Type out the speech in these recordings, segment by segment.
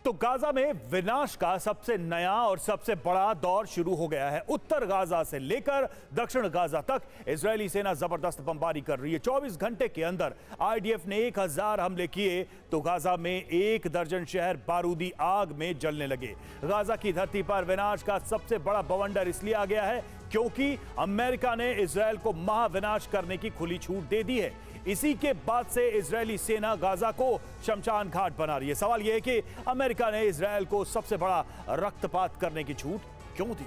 तो गाजा में विनाश का सबसे नया और सबसे बड़ा दौर शुरू हो गया है। उत्तर गाजा से लेकर दक्षिण गाजा तक इजरायली सेना जबरदस्त बमबारी कर रही है। 24 घंटे के अंदर आईडीएफ ने 1000 हमले किए तो गाजा में 1 दर्जन शहर बारूदी आग में जलने लगे। गाजा की धरती पर विनाश का सबसे बड़ा बवंडर इसलिए आ गया है क्योंकि अमेरिका ने इजरायल को महाविनाश करने की खुली छूट दे दी है। इसी के बाद से इजरायली सेना गाजा को शमशान घाट बना रही है। सवाल यह है कि अमेरिका ने इजरायल को सबसे बड़ा रक्तपात करने की छूट क्यों दी?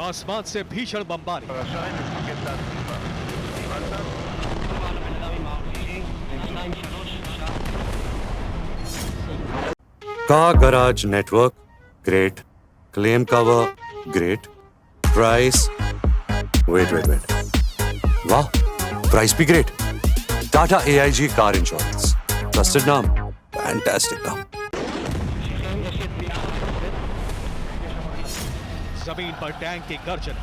आसमान से भीषण बमबारी। Car garage network great, claim cover great, price wait वाह, प्राइस भी great. Tata AIG car insurance, trusted नाम, फैंटास्टिक नाम। जमीन पर टैंक की गर्जन,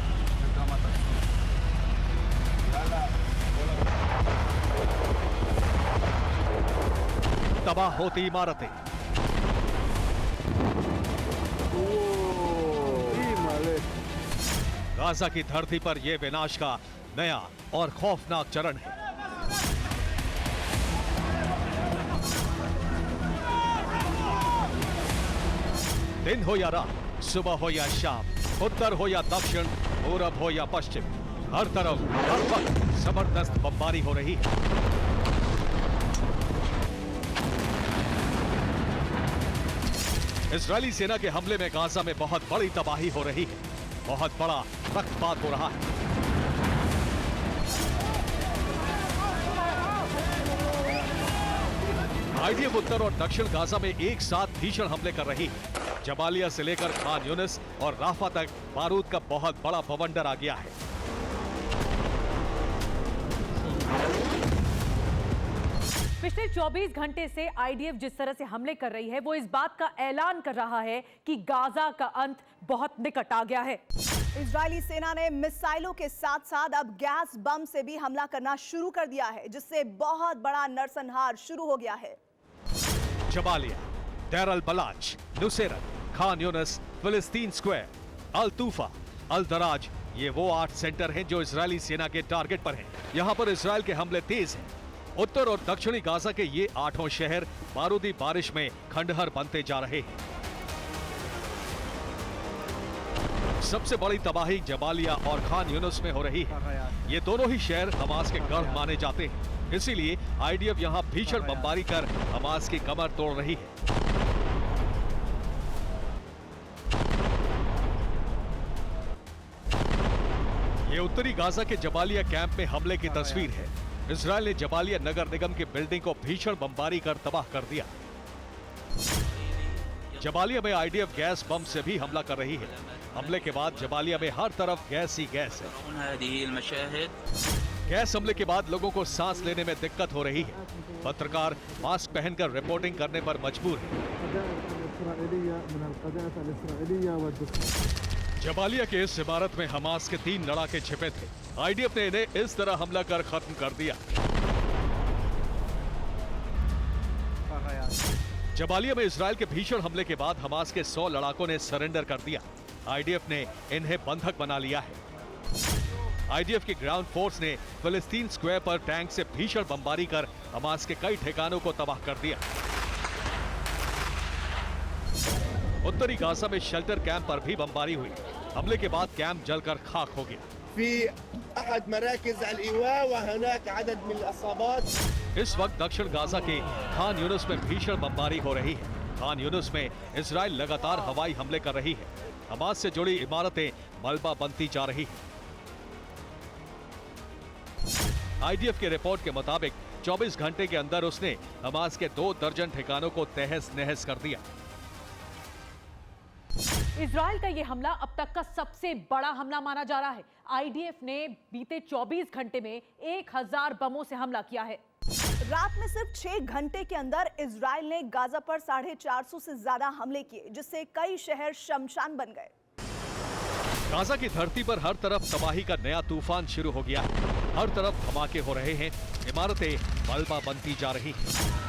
तबाह होती इमारतें, गाजा की धरती पर यह विनाश का नया और खौफनाक चरण है। दिन हो या रात, सुबह हो या शाम, उत्तर हो या दक्षिण, पूरब हो या पश्चिम, हर तरफ हर वक्त जबरदस्त बमबारी हो रही है। इजरायली सेना के हमले में गाजा में बहुत बड़ी तबाही हो रही है, बहुत बड़ा रक्तपात हो रहा है। आईडीएफ उत्तर और दक्षिण गाजा में एक साथ भीषण हमले कर रही है। जबालिया से लेकर खान यूनिस और राफा तक बारूद का बहुत बड़ा बवंडर आ गया है। पिछले 24 घंटे से आईडीएफ जिस तरह से हमले कर रही है वो इस बात का ऐलान कर रहा है कि गाजा का अंत बहुत निकट आ गया है। इजरायली सेना ने मिसाइलों के साथ साथ अब गैस बम से भी हमला करना शुरू कर दिया है, जिससे बहुत बड़ा नरसंहार शुरू हो गया है। जबालिया, देर अल बलाच, नुसेरत, खान यूनिस, फिलिस्तीन स्क्वायर, अल तूफा, अल दराज, ये वो 8 सेंटर हैं जो इजरायली सेना के टारगेट पर हैं। यहां पर इजरायल के हमले तेज हैं। उत्तर और दक्षिणी गाजा के ये 8 शहर बारूदी बारिश में खंडहर बनते जा रहे हैं। सबसे बड़ी तबाही जबालिया और खान यूनिस में हो रही है। ये दोनों ही शहर हमास के गढ़ माने जाते हैं, इसीलिए आईडीएफ यहां भीषण बमबारी कर हमास की कमर तोड़ रही है। ये उत्तरी गाजा के जबालिया कैंप में हमले की तस्वीर है। इजरायल ने जबालिया नगर निगम की बिल्डिंग को भीषण बमबारी कर तबाह कर दिया। जबालिया में आईडीएफ गैस बम से भी हमला कर रही है। हमले के बाद जबालिया में हर तरफ गैस ही गैस है। गैस हमले के बाद लोगों को सांस लेने में दिक्कत हो रही है। पत्रकार मास्क पहनकर रिपोर्टिंग करने पर मजबूर है। जबालिया के इस इमारत में हमास के 3 लड़ाके छिपे थे। आईडीएफ ने इन्हें इस तरह हमला कर खत्म कर दिया। जबालिया में इजरायल के भीषण हमले के बाद हमास के 100 लड़ाकों ने सरेंडर कर दिया। आईडीएफ ने इन्हें बंधक बना लिया है। आईडीएफ की ग्राउंड फोर्स ने फिलिस्तीन स्क्वायर पर टैंक से भीषण बमबारी कर हमास के कई ठिकानों को तबाह कर दिया। उत्तरी गाजा में शेल्टर कैंप पर भी बमबारी हुई। हमले के बाद कैंप जलकर खाक हो गया। इस वक्त दक्षिण गाजा के खान यूनिस में भीषण बमबारी हो रही है। खान यूनुस में इजराइल लगातार हवाई हमले कर रही है। हमास से जुड़ी इमारतें मलबा बनती जा रही है। आईडीएफ की रिपोर्ट के मुताबिक 24 घंटे के अंदर उसने हमास के 2 दर्जन ठिकानों को तहस नहस कर दिया। इजराइल का यह हमला अब तक का सबसे बड़ा हमला माना जा रहा है। आईडीएफ ने बीते 24 घंटे में 1000 बमों से हमला किया है। रात में सिर्फ 6 घंटे के अंदर इजराइल ने गाजा पर 450 से ज्यादा हमले किए, जिससे कई शहर शमशान बन गए। गाजा की धरती पर हर तरफ तबाही का नया तूफान शुरू हो गया है। हर तरफ धमाके हो रहे हैं, इमारतें मलबा बनती जा रही हैं।